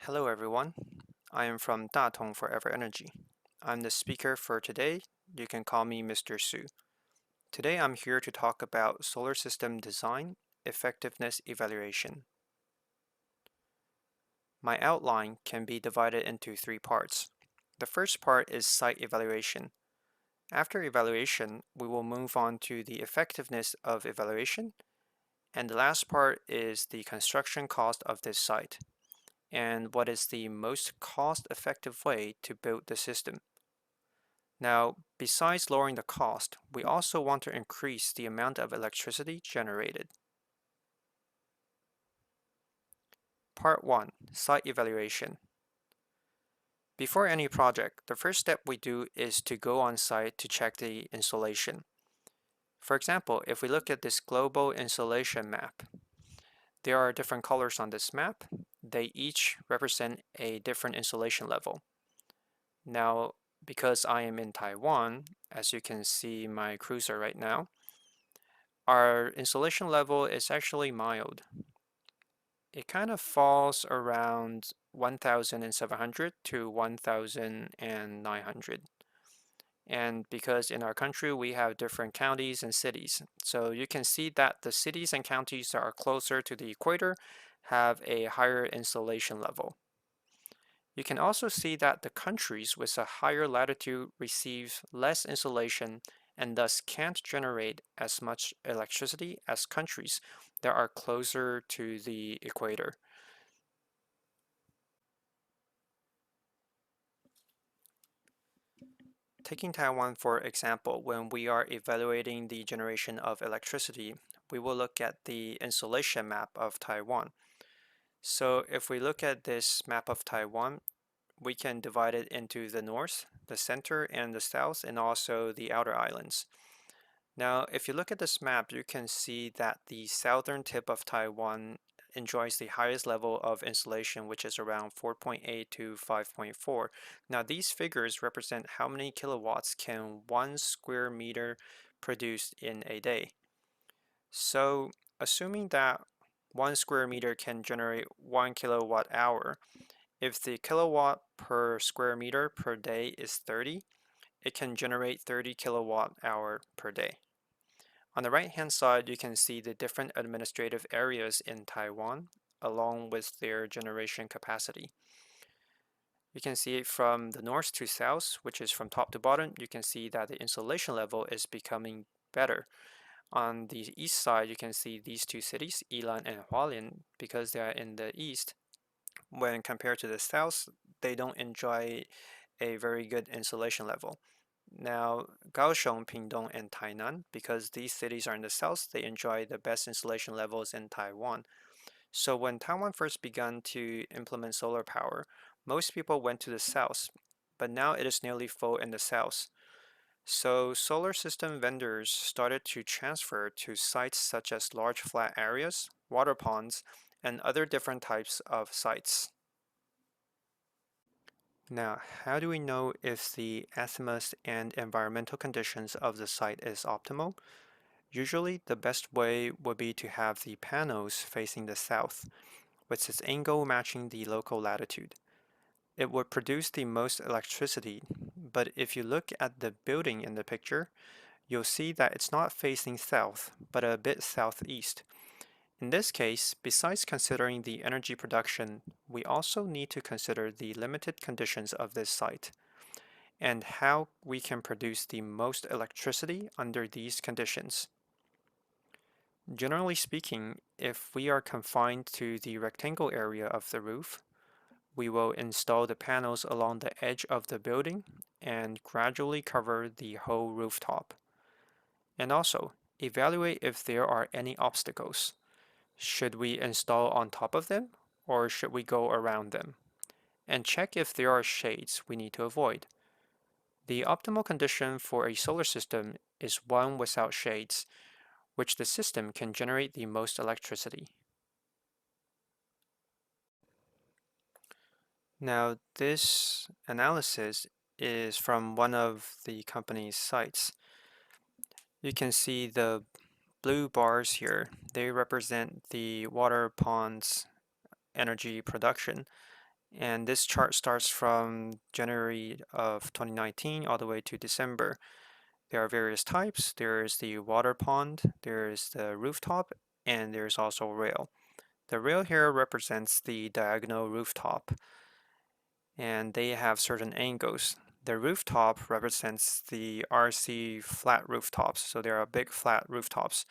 Hello everyone, I am from Datong Forever Energy. I'm the speaker for today. You can call me Mr. Su. Today I'm here to talk about solar system design, effectiveness evaluation. My outline can be divided into three parts. The first part is site evaluation. After evaluation, we will move on to the effectiveness of evaluation, and the last part is the construction cost of this site, and what is the most cost-effective way to build the system. Now, besides lowering the cost, we also want to increase the amount of electricity generated. Part 1. Site Evaluation. Before any project, the first step we do is to go on site to check the installation. For example, if we look at this global installation map, there are different colors on this map. They each represent a different installation level. Now, because I am in Taiwan, as you can see my cursor right now, our installation level is actually mild. It kind of falls around 1,700 to 1,900. And because in our country we have different counties and cities, so you can see that the cities and counties that are closer to the equator have a higher installation level. You can also see that the countries with a higher latitude receive less insolation and thus can't generate as much electricity as countries that are closer to the equator. Taking Taiwan for example, when we are evaluating the generation of electricity, we will look at the insolation map of Taiwan. So if we look at this map of Taiwan, we can divide it into the north, the center, and the south, and also the outer islands. Now, if you look at this map, you can see that the southern tip of Taiwan enjoys the highest level of insolation, which is around 4.8 to 5.4. Now, these figures represent how many kilowatts can 1 square meter produce in a day. So, assuming that 1 square meter can generate 1 kilowatt hour, if the kilowatt per square meter per day is 30, it can generate 30 kilowatt hour per day. On the right-hand side, you can see the different administrative areas in Taiwan, along with their generation capacity. You can see it from the north to south, which is from top to bottom. You can see that the insolation level is becoming better. On the east side, you can see these two cities, Yilan and Hualien, because they are in the east. When compared to the south, they don't enjoy a very good insolation level. Now, Kaohsiung, Pingtung, and Tainan, because these cities are in the south, they enjoy the best insolation levels in Taiwan. So when Taiwan first began to implement solar power, most people went to the south, but now it is nearly full in the south. So solar system vendors started to transfer to sites such as large flat areas, water ponds, and other different types of sites. Now, how do we know if the azimuth and environmental conditions of the site is optimal? Usually, the best way would be to have the panels facing the south, with its angle matching the local latitude. It would produce the most electricity, but if you look at the building in the picture, you'll see that it's not facing south, but a bit southeast. In this case, besides considering the energy production, we also need to consider the limited conditions of this site and how we can produce the most electricity under these conditions. Generally speaking, if we are confined to the rectangle area of the roof, we will install the panels along the edge of the building and gradually cover the whole rooftop. And also, evaluate if there are any obstacles. Should we install on top of them, or should we go around them? And check if there are shades we need to avoid. The optimal condition for a solar system is one without shades, which the system can generate the most electricity. Now, this analysis is from one of the company's sites. You can see the blue bars here. They represent the water ponds energy production, And this chart starts from January of 2019 all the way to December. There are various types. There is the water pond, there is the rooftop, and there's also rail. The rail here represents the diagonal rooftop, and they have certain angles. The rooftop represents the RC flat rooftops, so there are big flat rooftops.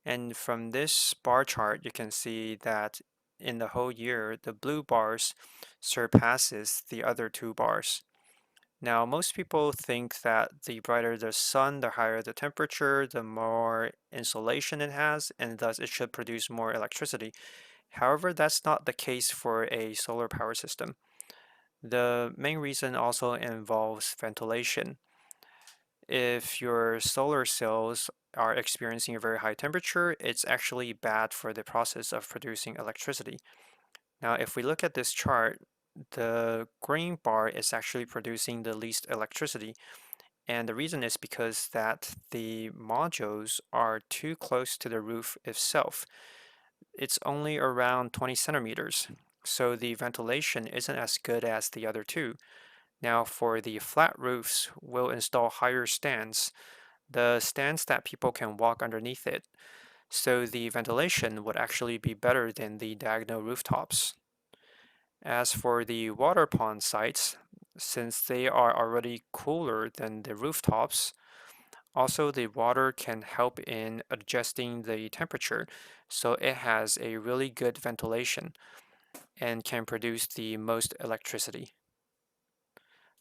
And from this bar chart, you can see that in the whole year, the blue bars surpasses the other two bars. Now, most people think that the brighter the sun, the higher the temperature, the more insolation it has, and thus it should produce more electricity. However, that's not the case for a solar power system. The main reason also involves ventilation. If your solar cells are experiencing a very high temperature, it's actually bad for the process of producing electricity. Now, if we look at this chart, the green bar is actually producing the least electricity. And the reason is because that the modules are too close to the roof itself. It's only around 20 centimeters, so the ventilation isn't as good as the other two. Now for the flat roofs, we'll install higher stands, the stands that people can walk underneath it. So the ventilation would actually be better than the diagonal rooftops. As for the water pond sites, since they are already cooler than the rooftops, also the water can help in adjusting the temperature, so it has a really good ventilation and can produce the most electricity.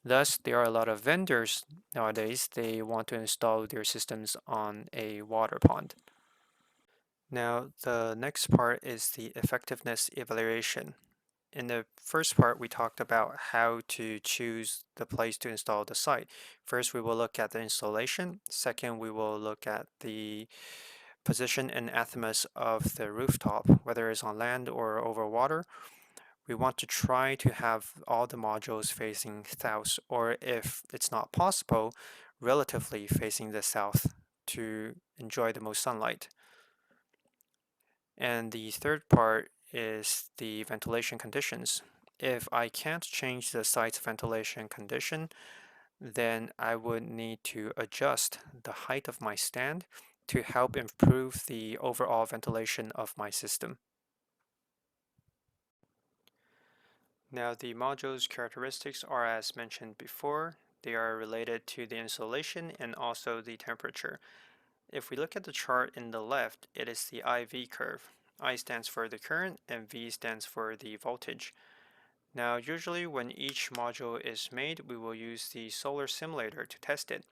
Thus, there are a lot of vendors nowadays, they want to install their systems on a water pond. Now, the next part is the effectiveness evaluation. In the first part, we talked about how to choose the place to install the site. First, we will look at the installation. Second, we will look at the position and azimuth of the rooftop, whether it's on land or over water. We want to try to have all the modules facing south, or if it's not possible, relatively facing the south to enjoy the most sunlight. And the third part is the ventilation conditions. If I can't change the site's ventilation condition, then I would need to adjust the height of my stand to help improve the overall ventilation of my system. Now the module's characteristics are as mentioned before. They are related to the insolation and also the temperature. If we look at the chart in the left, it is the IV curve. I stands for the current and V stands for the voltage. Now usually when each module is made, we will use the solar simulator to test it.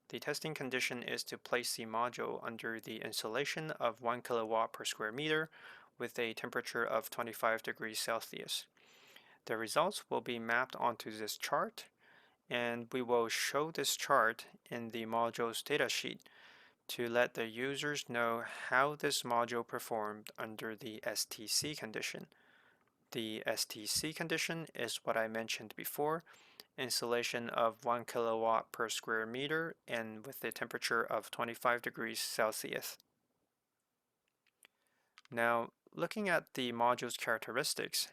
The testing condition is to place the module under the insolation of 1 kilowatt per square meter with a temperature of 25 degrees Celsius. The results will be mapped onto this chart, and we will show this chart in the module's datasheet to let the users know how this module performed under the STC condition. The STC condition is what I mentioned before, insolation of 1 kilowatt per square meter and with a temperature of 25 degrees Celsius. Now, looking at the module's characteristics,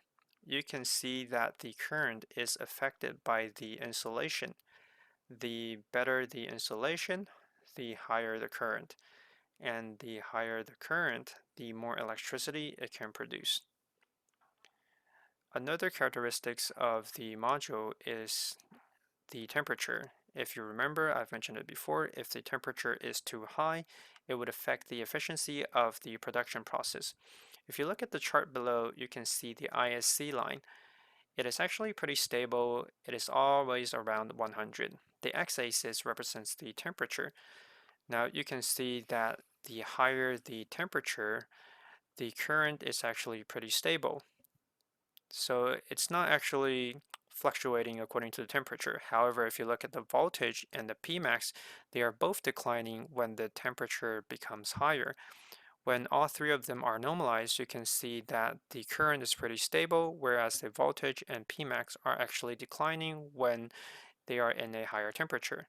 you can see that the current is affected by the insolation. The better the insolation, the higher the current. And the higher the current, the more electricity it can produce. Another characteristics of the module is the temperature. If you remember, I've mentioned it before, if the temperature is too high, it would affect the efficiency of the production process. If you look at the chart below, you can see the ISC line. It is actually pretty stable. It is always around 100. The x-axis represents the temperature. Now you can see that the higher the temperature, the current is actually pretty stable. So it's not actually fluctuating according to the temperature. However, if you look at the voltage and the Pmax, they are both declining when the temperature becomes higher. When all three of them are normalized, you can see that the current is pretty stable, whereas the voltage and Pmax are actually declining when they are in a higher temperature.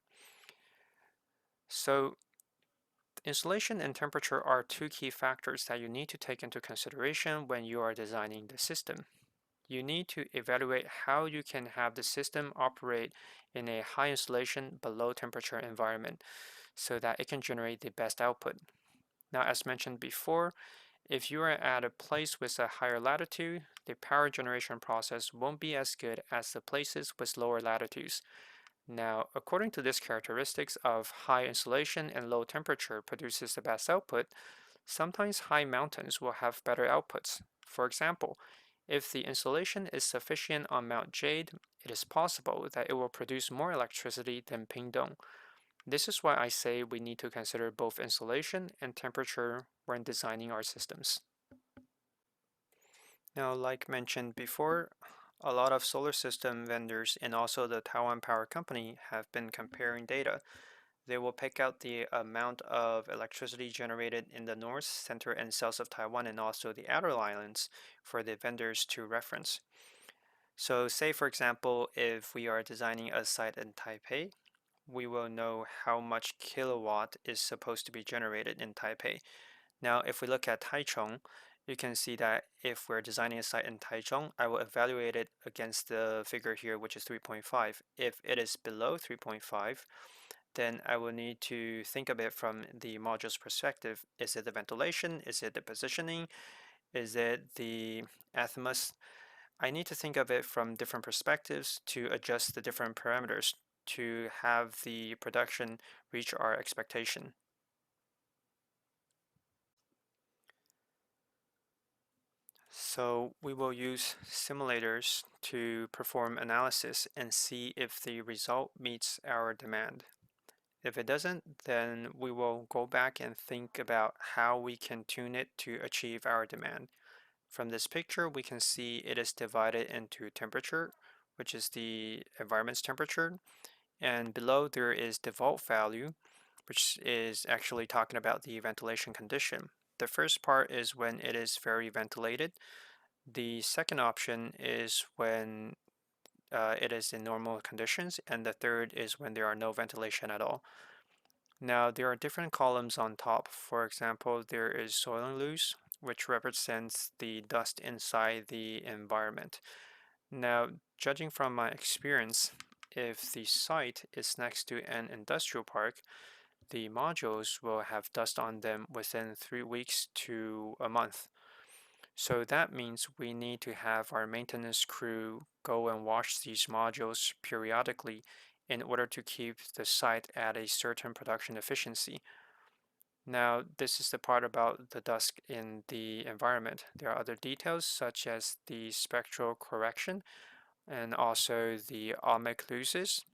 So insolation and temperature are two key factors that you need to take into consideration when you are designing the system. you need to evaluate how you can have the system operate in a high insolation below temperature environment so that it can generate the best output. Now, as mentioned before, if you are at a place with a higher latitude, the power generation process won't be as good as the places with lower latitudes. Now, according to this characteristics of high insolation and low temperature produces the best output, sometimes high mountains will have better outputs. For example, if the insolation is sufficient on Mount Jade, it is possible that it will produce more electricity than Pingdong. This is why I say we need to consider both insolation and temperature when designing our systems. Now, like mentioned before, a lot of solar system vendors and also the Taiwan Power Company have been comparing data. They will pick out the amount of electricity generated in the north, center, and south of Taiwan and also the outer islands for the vendors to reference. So say for example, if we are designing a site in Taipei, we will know how much kilowatt is supposed to be generated in Taipei. Now, if we look at Taichung, you can see that if we're designing a site in Taichung, I will evaluate it against the figure here, which is 3.5. If it is below 3.5, then I will need to think of it from the module's perspective. Is it the ventilation? Is it the positioning? Is it the azimuth? I need to think of it from different perspectives to adjust the different parameters to have the production reach our expectation. So we will use simulators to perform analysis and see if the result meets our demand. If it doesn't, then we will go back and think about how we can tune it to achieve our demand. From this picture, we can see it is divided into temperature, which is the environment's temperature, and below there is default value, which is actually talking about the ventilation condition. The first part is when it is very ventilated. The second option is when it is in normal conditions, and the third is when there are no ventilation at all. Now, there are different columns on top. For example, there is soil loose, which represents the dust inside the environment. Now, judging from my experience, if the site is next to an industrial park, the modules will have dust on them within 3 weeks to a month. So that means we need to have our maintenance crew go and wash these modules periodically in order to keep the site at a certain production efficiency. Now, this is the part about the dust in the environment. There are other details such as the spectral correction and also the ohmic losses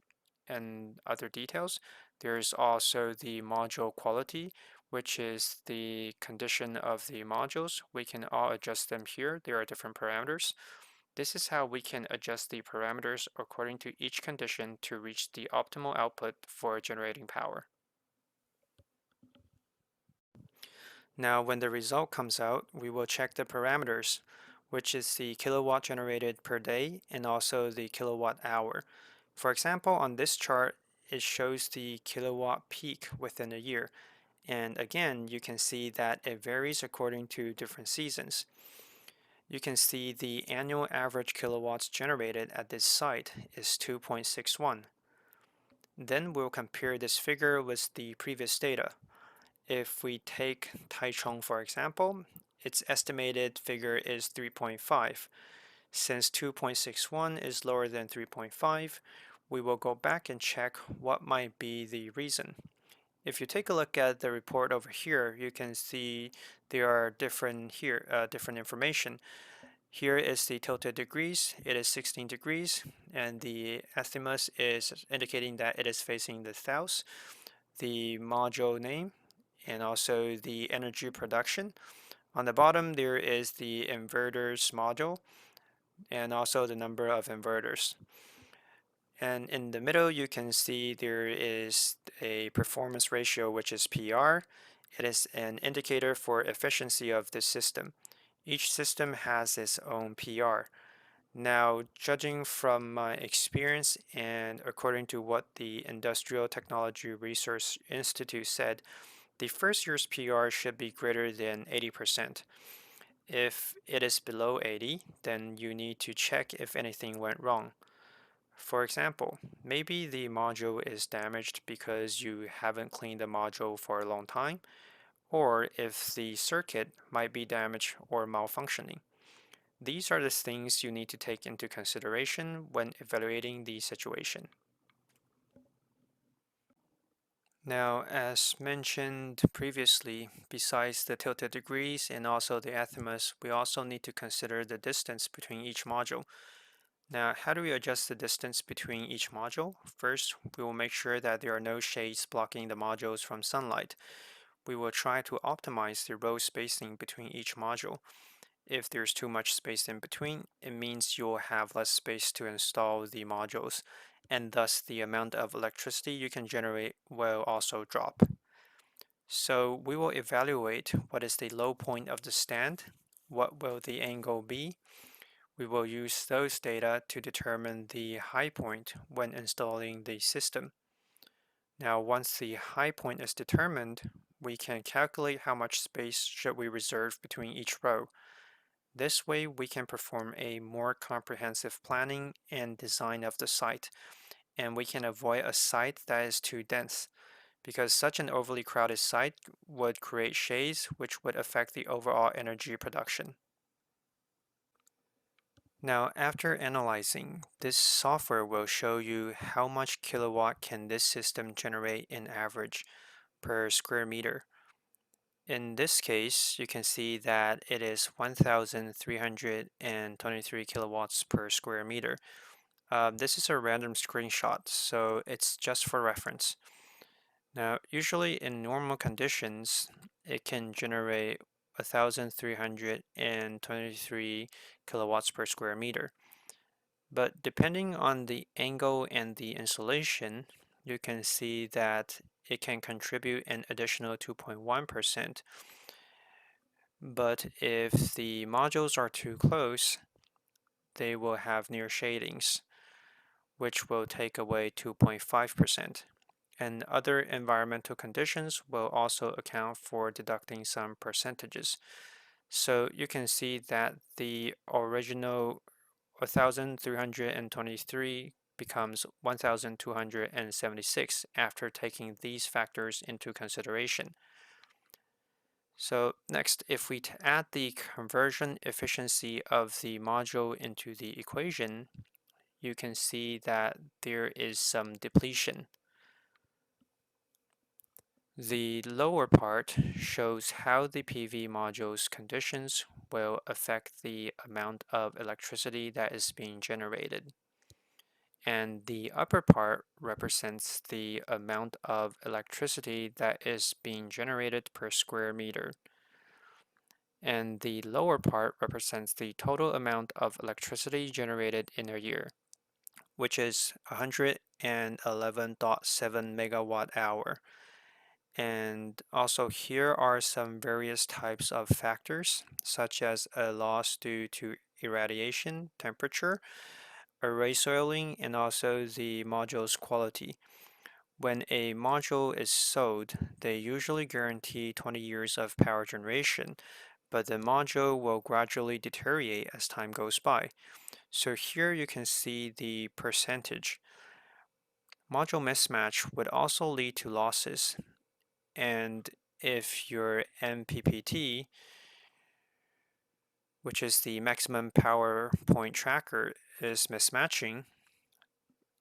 and other details. There's also the module quality, which is the condition of the modules. We can all adjust them here. There are different parameters. This is how we can adjust the parameters according to each condition to reach the optimal output for generating power. Now, when the result comes out, we will check the parameters, which is the kilowatt generated per day and also the kilowatt hour. For example, on this chart, it shows the kilowatt peak within a year. And again, you can see that it varies according to different seasons. You can see the annual average kilowatts generated at this site is 2.61. Then we'll compare this figure with the previous data. If we take Taichung for example, its estimated figure is 3.5. Since 2.61 is lower than 3.5, we will go back and check what might be the reason. If you take a look at the report over here, you can see there are different information. Here is the tilted degrees. It is 16 degrees, and the azimuth is indicating that it is facing the south. The module name, and also the energy production. On the bottom, there is the inverters module, and also the number of inverters. And in the middle, you can see there is a performance ratio, which is PR. It is an indicator for efficiency of the system. Each system has its own PR. Now, judging from my experience and according to what the Industrial Technology Research Institute said, the first year's PR should be greater than 80%. If it is below 80, then you need to check if anything went wrong. For example, maybe the module is damaged because you haven't cleaned the module for a long time, or if the circuit might be damaged or malfunctioning. These are the things you need to take into consideration when evaluating the situation. Now, as mentioned previously, besides the tilted degrees and also the azimuth, we also need to consider the distance between each module. Now, how do we adjust the distance between each module? First, we will make sure that there are no shades blocking the modules from sunlight. We will try to optimize the row spacing between each module. If there's too much space in between, it means you'll have less space to install the modules, and thus the amount of electricity you can generate will also drop. So we will evaluate what is the low point of the stand, what will the angle be. We will use those data to determine the high point when installing the system. Now, once the high point is determined, we can calculate how much space should we reserve between each row. This way, we can perform a more comprehensive planning and design of the site, and we can avoid a site that is too dense, because such an overly crowded site would create shades, which would affect the overall energy production. Now, after analyzing, this software will show you how much kilowatt can this system generate in average per square meter. In this case, you can see that it is 1,323 kilowatts per square meter. This is a random screenshot, so it's just for reference. Now, usually in normal conditions, it can generate 1,323 kilowatts per square meter. But depending on the angle and the insulation, you can see that it can contribute an additional 2.1%. But if the modules are too close, they will have near shadings, which will take away 2.5%. And other environmental conditions will also account for deducting some percentages. So you can see that the original 1,323 becomes 1,276 after taking these factors into consideration. So next, if we add the conversion efficiency of the module into the equation, you can see that there is some depletion. The lower part shows how the PV module's conditions will affect the amount of electricity that is being generated. And the upper part represents the amount of electricity that is being generated per square meter. And the lower part represents the total amount of electricity generated in a year, which is 111.7 megawatt hour. And also here are some various types of factors, such as a loss due to irradiation, temperature, array soiling, and also the module's quality. When a module is sold, they usually guarantee 20 years of power generation, but the module will gradually deteriorate as time goes by. So here you can see the percentage. Module mismatch would also lead to losses. And if your MPPT, which is the maximum power point tracker, is mismatching,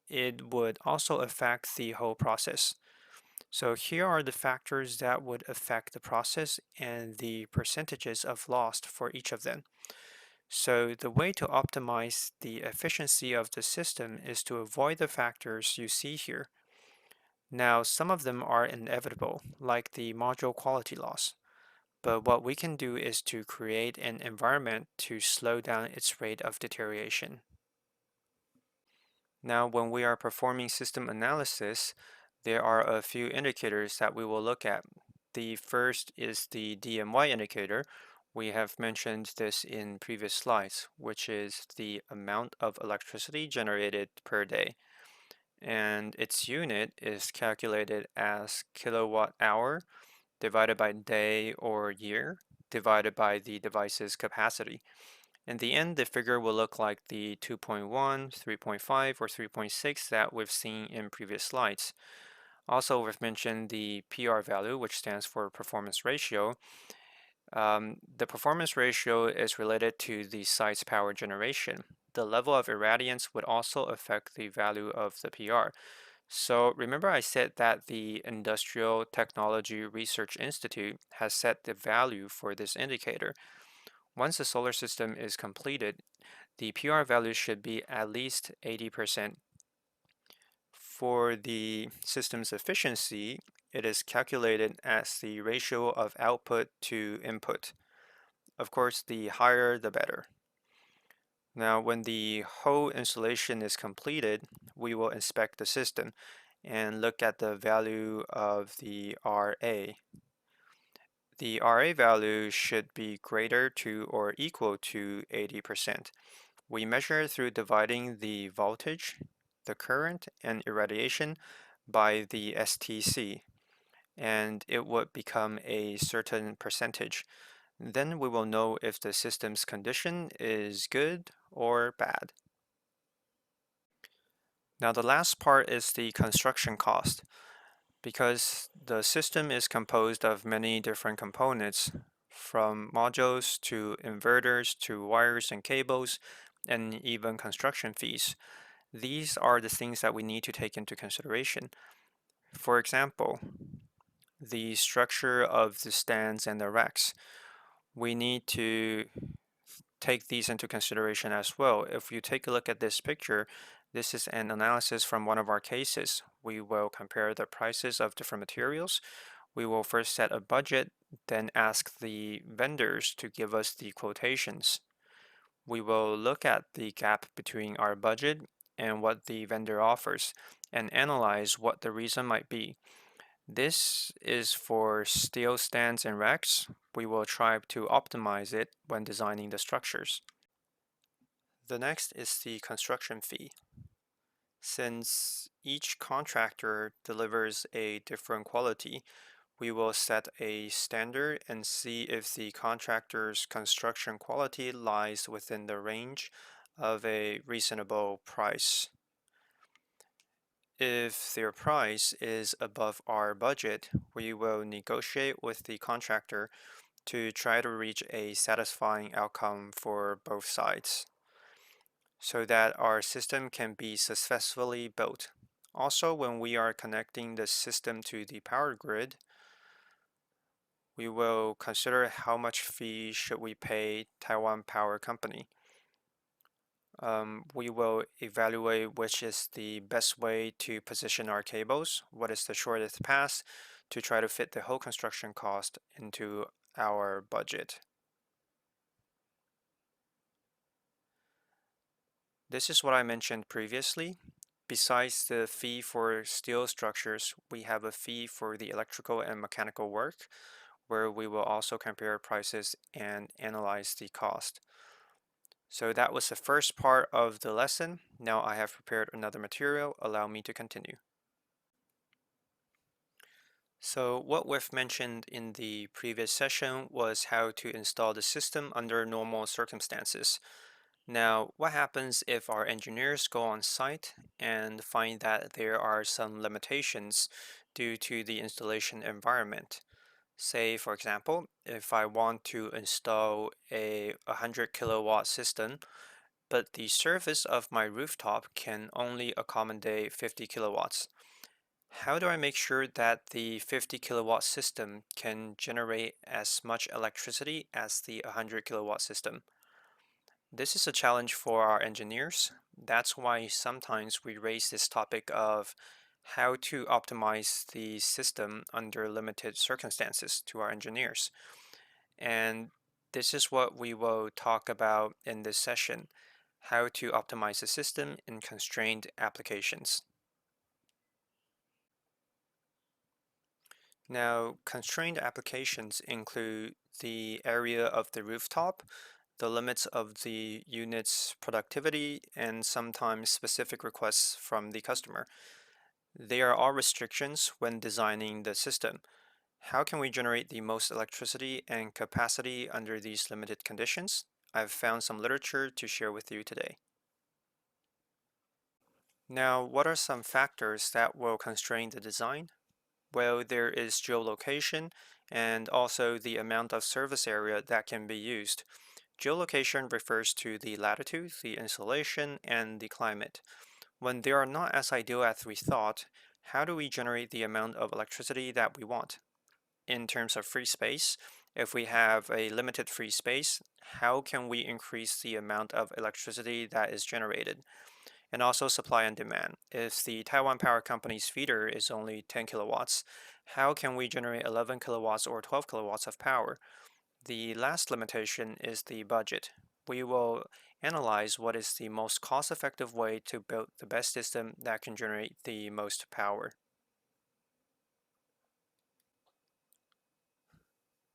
it would also affect the whole process. So here are the factors that would affect the process and the percentages of loss for each of them. So the way to optimize the efficiency of the system is to avoid the factors you see here. Now, some of them are inevitable, like the module quality loss. But what we can do is to create an environment to slow down its rate of deterioration. Now, when we are performing system analysis, there are a few indicators that we will look at. The first is the DMY indicator. We have mentioned this in previous slides, which is the amount of electricity generated per day. And its unit is calculated as kilowatt hour divided by day or year. divided by the device's capacity. In the end, the figure will look like the 2.1, 3.5, or 3.6 that we've seen in previous slides. Also, we've mentioned the PR value, which stands for performance ratio. The performance ratio is related to the site's power generation. The level of irradiance would also affect the value of the PR. So remember I said that the Industrial Technology Research Institute has set the value for this indicator. Once the solar system is completed, the PR value should be at least 80%. For the system's efficiency, it is calculated as the ratio of output to input. Of course, the higher the better. Now, when the whole installation is completed, we will inspect the system and look at the value of the RA. The RA value should be greater to or equal to 80%. We measure through dividing the voltage, the current, and irradiation by the STC, and it would become a certain percentage. Then we will know if the system's condition is good or bad. Now the last part is the construction cost. Because the system is composed of many different components, from modules to inverters to wires and cables, and even construction fees. These are the things that we need to take into consideration. For example, the structure of the stands and the racks. We need to take these into consideration as well. If you take a look at this picture, this is an analysis from one of our cases. We will compare the prices of different materials. We will first set a budget, then ask the vendors to give us the quotations. We will look at the gap between our budget and what the vendor offers and analyze what the reason might be. This is for steel stands and racks. We will try to optimize it when designing the structures. The next is the construction fee. Since each contractor delivers a different quality, we will set a standard and see if the contractor's construction quality lies within the range of a reasonable price. If their price is above our budget, we will negotiate with the contractor to try to reach a satisfying outcome for both sides so that our system can be successfully built. Also, when we are connecting the system to the power grid, we will consider how much fee should we pay Taiwan Power Company. We will evaluate which is the best way to position our cables, what is the shortest path to try to fit the whole construction cost into our budget. This is what I mentioned previously. Besides the fee for steel structures, we have a fee for the electrical and mechanical work, where we will also compare prices and analyze the cost. So that was the first part of the lesson. Now I have prepared another material. Allow me to continue. So what we've mentioned in the previous session was how to install the system under normal circumstances. Now, what happens if our engineers go on site and find that there are some limitations due to the installation environment? Say, for example, if I want to install a 100 kilowatt system, but the surface of my rooftop can only accommodate 50 kilowatts. How do I make sure that the 50 kilowatt system can generate as much electricity as the 100 kilowatt system? This is a challenge for our engineers. That's why sometimes we raise this topic of how to optimize the system under limited circumstances to our engineers. And this is what we will talk about in this session, how to optimize the system in constrained applications. Now, constrained applications include the area of the rooftop, the limits of the unit's productivity, and sometimes specific requests from the customer. They are all restrictions when designing the system. How can we generate the most electricity and capacity under these limited conditions? I've found some literature to share with you today. Now, what are some factors that will constrain the design? Well, there is geolocation and also the amount of surface area that can be used. Geolocation refers to the latitude, the insolation, and the climate. When they are not as ideal as we thought, how do we generate the amount of electricity that we want? In terms of free space, if we have a limited free space, how can we increase the amount of electricity that is generated? And also supply and demand. If the Taiwan Power Company's feeder is only 10 kilowatts, how can we generate 11 kilowatts or 12 kilowatts of power? The last limitation is the budget. We will analyze what is the most cost-effective way to build the best system that can generate the most power.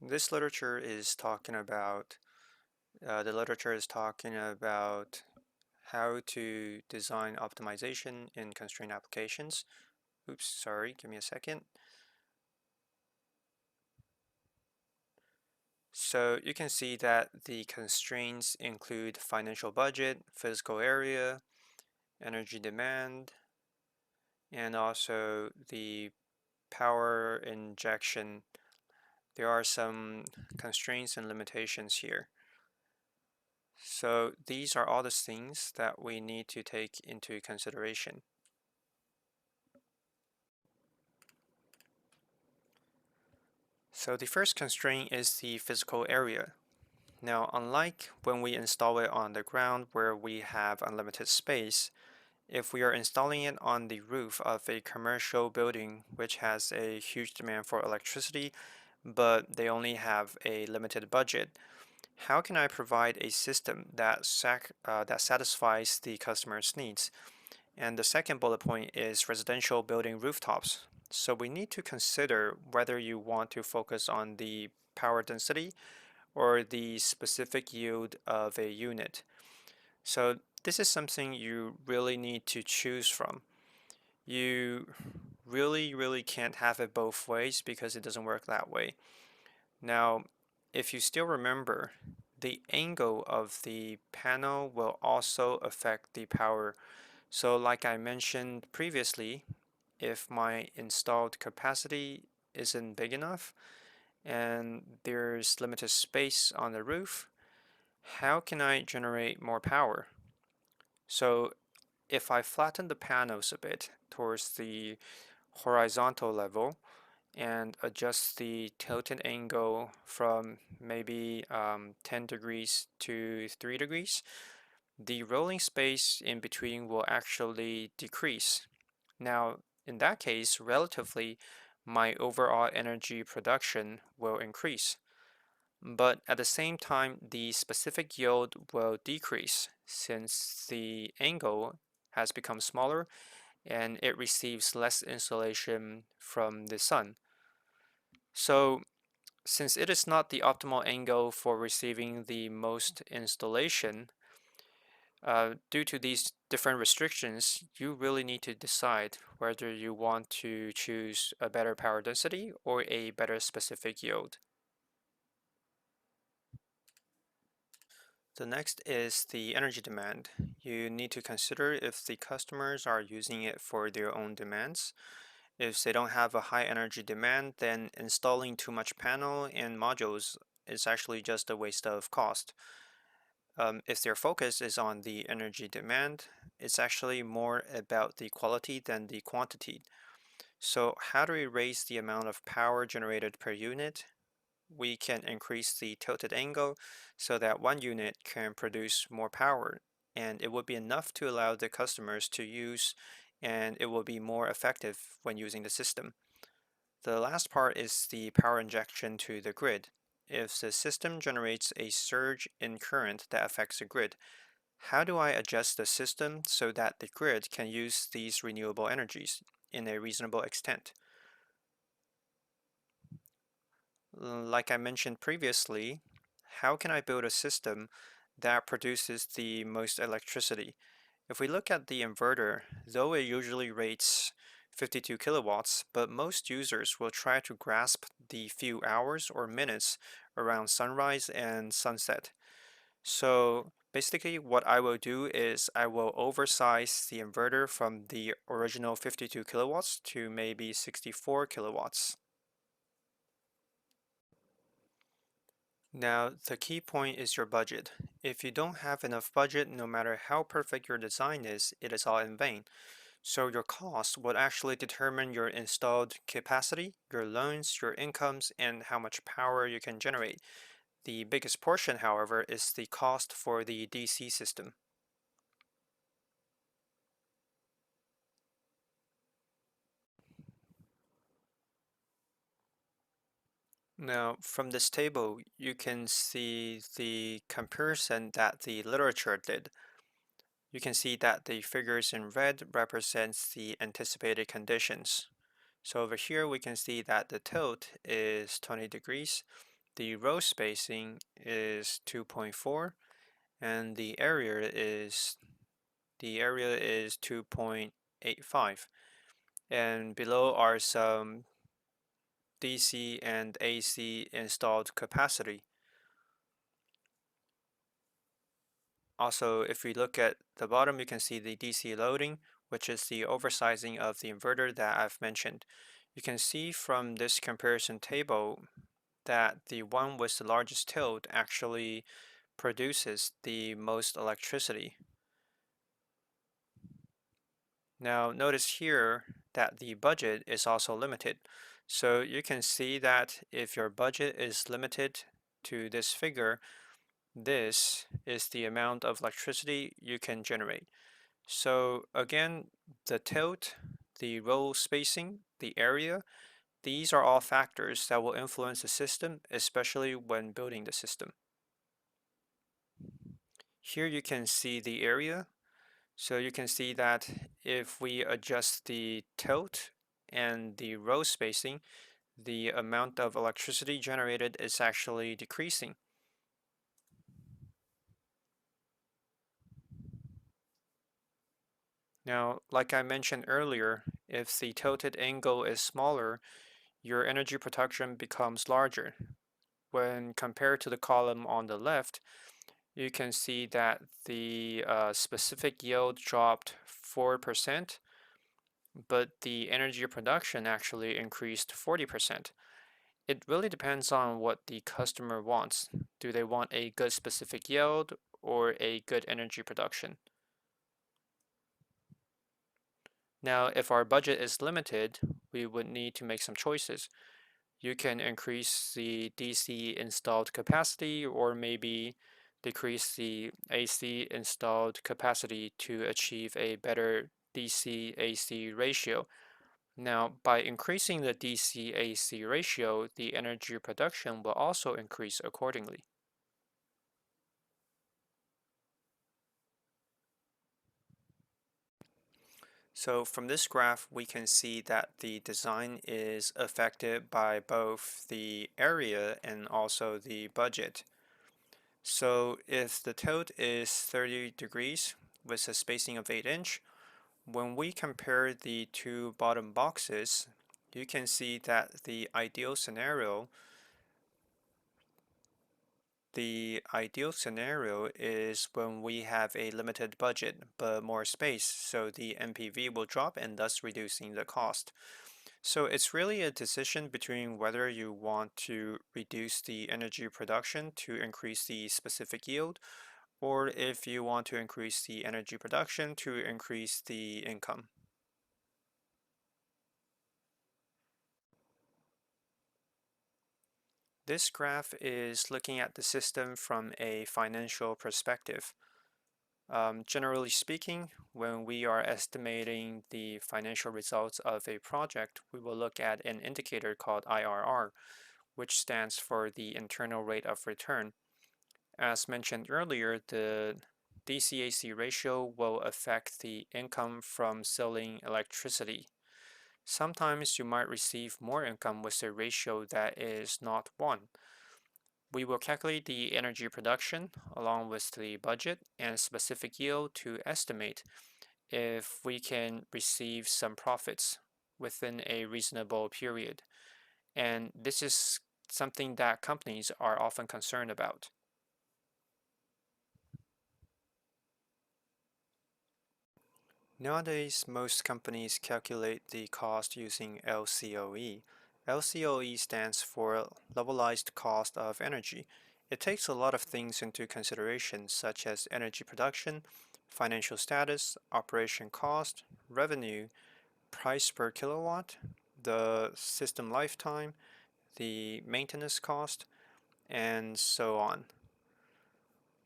This literature is talking about, the literature is talking about how to design optimization in constrained applications. Oops, sorry, give me a second. So you can see that the constraints include financial budget, physical area, energy demand, and also the power injection. There are some constraints and limitations here. So these are all the things that we need to take into consideration. So the first constraint is the physical area. Now, unlike when we install it on the ground where we have unlimited space, if we are installing it on the roof of a commercial building which has a huge demand for electricity, but they only have a limited budget, how can I provide a system that satisfies the customer's needs? And the second bullet point is residential building rooftops. So we need to consider whether you want to focus on the power density or the specific yield of a unit. So this is something you really need to choose from. You really can't have it both ways because it doesn't work that way. Now, if you still remember, the angle of the panel will also affect the power. So like I mentioned previously, if my installed capacity isn't big enough and there's limited space on the roof, how can I generate more power? So if I flatten the panels a bit towards the horizontal level and adjust the tilted angle from maybe 10 degrees to 3 degrees, the rolling space in between will actually decrease. Now, in that case, relatively, my overall energy production will increase. But at the same time, the specific yield will decrease since the angle has become smaller and it receives less insolation from the sun. So since it is not the optimal angle for receiving the most installation, due to these different restrictions, you really need to decide whether you want to choose a better power density or a better specific yield. The next is the energy demand. You need to consider if the customers are using it for their own demands. If they don't have a high energy demand, then installing too much panel and modules is actually just a waste of cost. If their focus is on the energy demand, it's actually more about the quality than the quantity. So how do we raise the amount of power generated per unit? We can increase the tilted angle so that one unit can produce more power, and it would be enough to allow the customers to use, and it will be more effective when using the system. The last part is the power injection to the grid. If the system generates a surge in current that affects the grid, how do I adjust the system so that the grid can use these renewable energies in a reasonable extent? Like I mentioned previously, how can I build a system that produces the most electricity? If we look at the inverter, though it usually rates 52 kilowatts, but most users will try to grasp the few hours or minutes around sunrise and sunset. So basically what I will do is I will oversize the inverter from the original 52 kilowatts to maybe 64 kilowatts. Now, the key point is your budget. If you don't have enough budget, no matter how perfect your design is, it is all in vain. So your cost would actually determine your installed capacity, your loans, your incomes, and how much power you can generate. The biggest portion, however, is the cost for the DC system. Now, from this table, you can see the comparison that the literature did. You can see that the figures in red represents the anticipated conditions. So over here, we can see that the tilt is 20 degrees, the row spacing is 2.4, and the area is 2.85. And below are some DC and AC installed capacity. Also, if we look at the bottom, you can see the DC loading, which is the oversizing of the inverter that I've mentioned. You can see from this comparison table that the one with the largest tilt actually produces the most electricity. Now, notice here that the budget is also limited. So you can see that if your budget is limited to this figure, this is the amount of electricity you can generate. So again, the tilt, the row spacing, the area, these are all factors that will influence the system, especially when building the system. Here you can see the area. So you can see that if we adjust the tilt and the row spacing, the amount of electricity generated is actually decreasing. Now, like I mentioned earlier, if the tilted angle is smaller, your energy production becomes larger. When compared to the column on the left, you can see that the specific yield dropped 4%, but the energy production actually increased 40%. It really depends on what the customer wants. Do they want a good specific yield or a good energy production? Now, if our budget is limited, we would need to make some choices. You can increase the DC installed capacity or maybe decrease the AC installed capacity to achieve a better DC-AC ratio. Now, by increasing the DC-AC ratio, the energy production will also increase accordingly. So from this graph, we can see that the design is affected by both the area and also the budget. So if the tilt is 30 degrees with a spacing of 8 inch, when we compare the two bottom boxes, you can see that the ideal scenario is when we have a limited budget but more space, so the NPV will drop and thus reducing the cost. So it's really a decision between whether you want to reduce the energy production to increase the specific yield, or if you want to increase the energy production to increase the income. This graph is looking at the system from a financial perspective. Generally speaking, when we are estimating the financial results of a project, we will look at an indicator called IRR, which stands for the internal rate of return. As mentioned earlier, the DCAC ratio will affect the income from selling electricity. Sometimes you might receive more income with a ratio that is not 1. We will calculate the energy production along with the budget and specific yield to estimate if we can receive some profits. within a reasonable period. And this is something that companies are often concerned about. Nowadays, most companies calculate the cost using LCOE. LCOE stands for Levelized Cost of Energy. It takes a lot of things into consideration, such as energy production, financial status, operation cost, revenue, price per kilowatt, the system lifetime, the maintenance cost, and so on.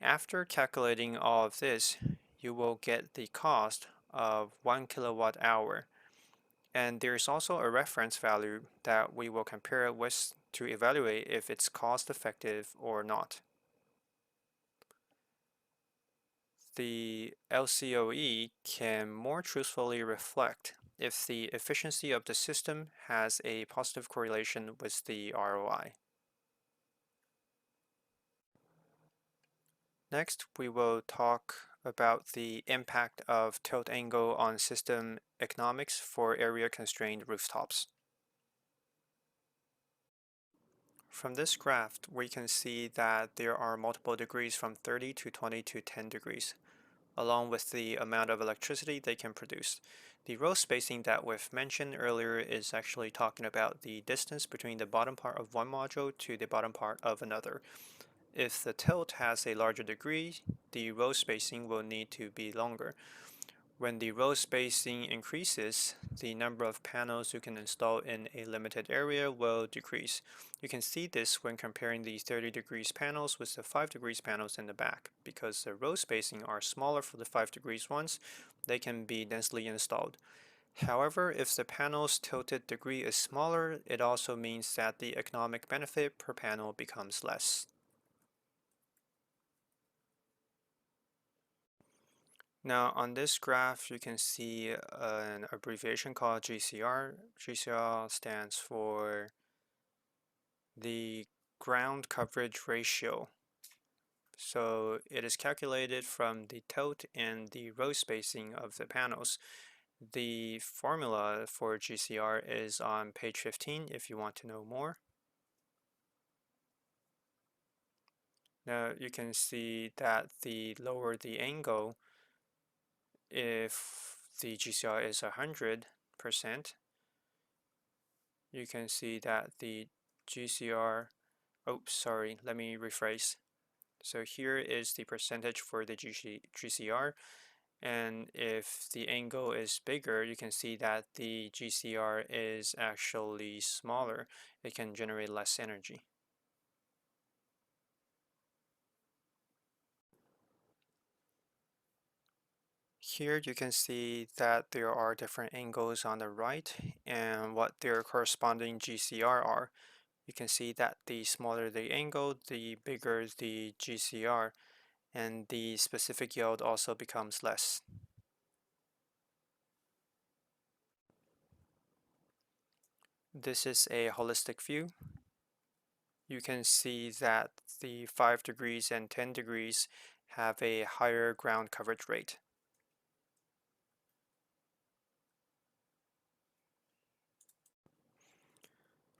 After calculating all of this, you will get the cost of 1 kilowatt hour. And there's also a reference value that we will compare it with to evaluate if it's cost effective or not. The LCOE can more truthfully reflect if the efficiency of the system has a positive correlation with the ROI. Next, we will talk about the impact of tilt angle on system economics for area-constrained rooftops. From this graph, we can see that there are multiple degrees from 30 to 20 to 10 degrees, along with the amount of electricity they can produce. The row spacing that we've mentioned earlier is actually talking about the distance between the bottom part of one module to the bottom part of another. If the tilt has a larger degree, the row spacing will need to be longer. When the row spacing increases, the number of panels you can install in a limited area will decrease. You can see this when comparing the 30 degrees panels with the 5 degrees panels in the back. Because the row spacing are smaller for the 5 degrees ones, they can be densely installed. However, if the panel's tilted degree is smaller, it also means that the economic benefit per panel becomes less. Now on this graph, you can see an abbreviation called GCR. GCR stands for the ground coverage ratio. So it is calculated from the tilt and the row spacing of the panels. The formula for GCR is on page 15 if you want to know more. Now you can see that the lower the angle, if the GCR is 100%, you can see that the GCR, sorry, let me rephrase. So here is the percentage for the GCR, and if the angle is bigger, you can see that the GCR is actually smaller. It can generate less energy. Here you can see that there are different angles on the right and what their corresponding GCR are. You can see that the smaller the angle, the bigger the GCR, and the specific yield also becomes less. This is a holistic view. You can see that the 5 degrees and 10 degrees have a higher ground coverage rate.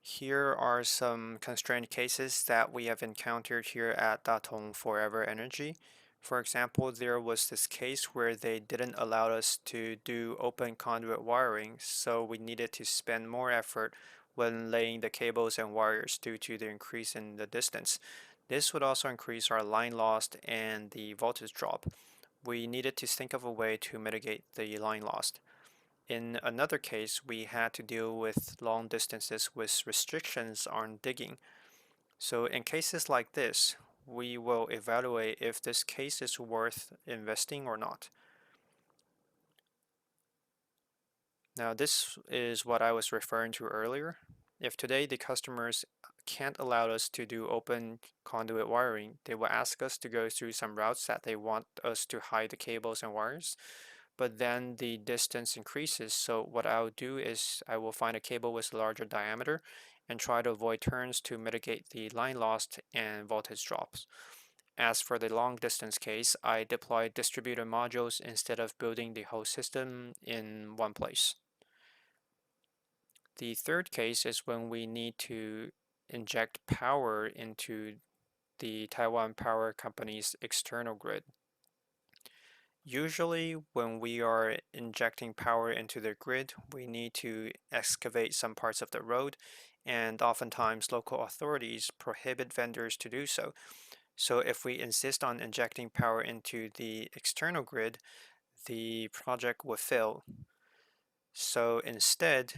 Here are some constrained cases that we have encountered here at Datong Forever Energy. For example, there was this case where they didn't allow us to do open conduit wiring, so we needed to spend more effort when laying the cables and wires due to the increase in the distance. This would also increase our line loss and the voltage drop. We needed to think of a way to mitigate the line loss. In another case, we had to deal with long distances with restrictions on digging. So in cases like this, we will evaluate if this case is worth investing or not. Now this is what I was referring to earlier. If today the customers can't allow us to do open conduit wiring, they will ask us to go through some routes that they want us to hide the cables and wires. But then the distance increases, so what I'll do is I will find a cable with a larger diameter and try to avoid turns to mitigate the line loss and voltage drops. As for the long distance case, I deploy distributed modules instead of building the whole system in one place. The third case is when we need to inject power into the Taiwan Power Company's external grid. Usually, when we are injecting power into the grid, we need to excavate some parts of the road, and oftentimes local authorities prohibit vendors to do so. So if we insist on injecting power into the external grid, the project will fail. So instead,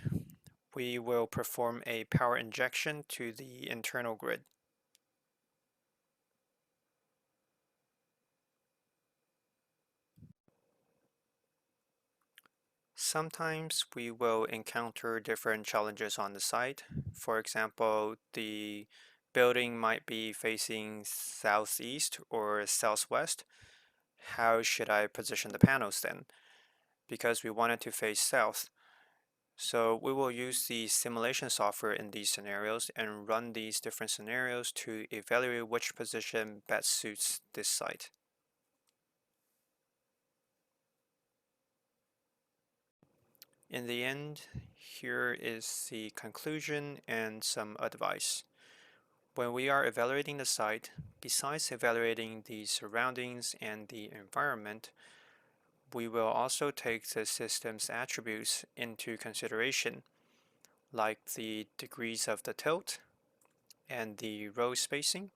we will perform a power injection to the internal grid. Sometimes we will encounter different challenges on the site. For example, the building might be facing southeast or southwest. How should I position the panels then? Because we want it to face south. So we will use the simulation software in these scenarios and run these different scenarios to evaluate which position best suits this site. In the end, here is the conclusion and some advice. When we are evaluating the site, besides evaluating the surroundings and the environment, we will also take the system's attributes into consideration, like the degrees of the tilt and the row spacing.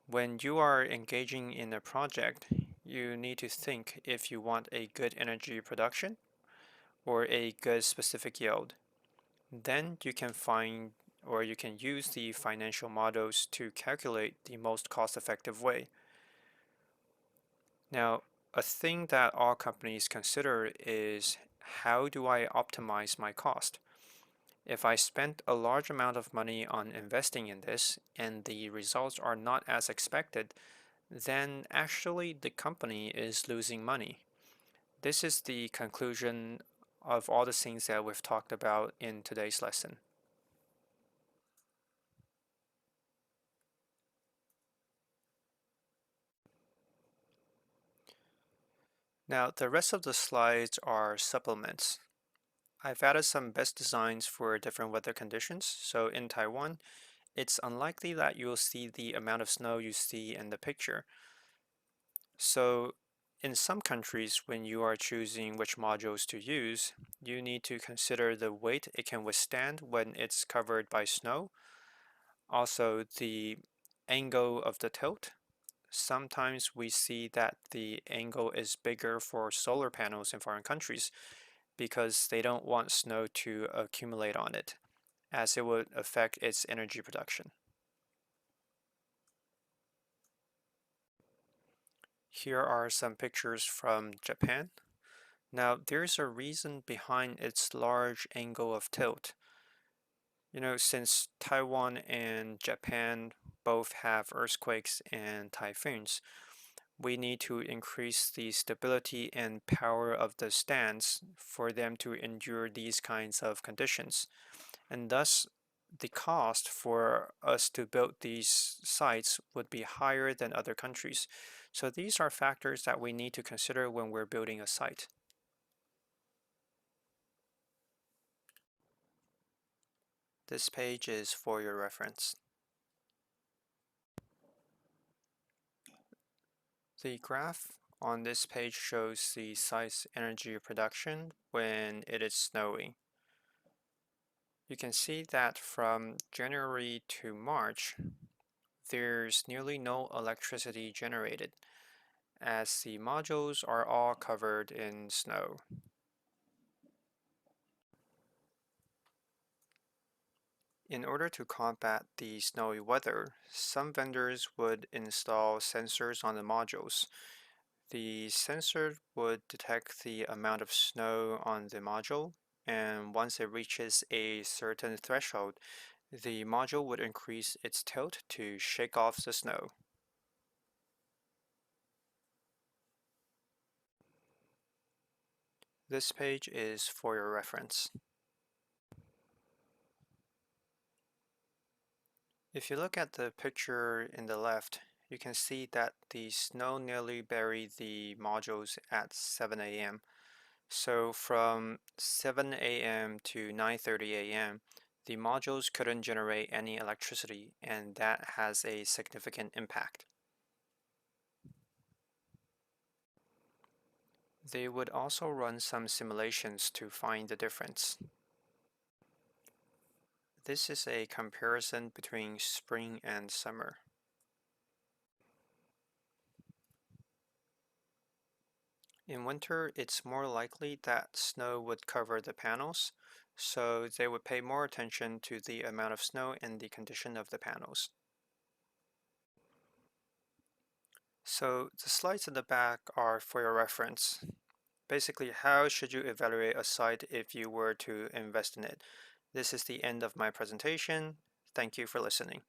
When you are engaging in a project, you need to think if you want a good energy production or a good specific yield. Then you can find or you can use the financial models to calculate the most cost-effective way. Now, a thing that all companies consider is how do I optimize my cost? If I spent a large amount of money on investing in this and the results are not as expected, then actually the company is losing money. This is the conclusion of all the things that we've talked about in today's lesson. Now, the rest of the slides are supplements. I've added some best designs for different weather conditions. So in Taiwan, it's unlikely that you'll see the amount of snow you see in the picture. So in some countries, when you are choosing which modules to use, you need to consider the weight it can withstand when it's covered by snow. Also, the angle of the tilt. Sometimes we see that the angle is bigger for solar panels in foreign countries because they don't want snow to accumulate on it, as it would affect its energy production. Here are some pictures from Japan. Now, there's a reason behind its large angle of tilt. Since Taiwan and Japan both have earthquakes and typhoons, we need to increase the stability and power of the stands for them to endure these kinds of conditions. And thus, the cost for us to build these sites would be higher than other countries. So these are factors that we need to consider when we're building a site. This page is for your reference. The graph on this page shows the site's energy production when it is snowing. You can see that from January to March, there's nearly no electricity generated, as the modules are all covered in snow. In order to combat the snowy weather, some vendors would install sensors on the modules. The sensor would detect the amount of snow on the module, and once it reaches a certain threshold, the module would increase its tilt to shake off the snow. This page is for your reference. If you look at the picture in the left, you can see that the snow nearly buried the modules at 7 a.m. So from 7 a.m. to 9:30 a.m., the modules couldn't generate any electricity, and that has a significant impact. They would also run some simulations to find the difference. This is a comparison between spring and summer. In winter, it's more likely that snow would cover the panels, so they would pay more attention to the amount of snow and the condition of the panels. So the slides in the back are for your reference. Basically, how should you evaluate a site if you were to invest in it? This is the end of my presentation. Thank you for listening.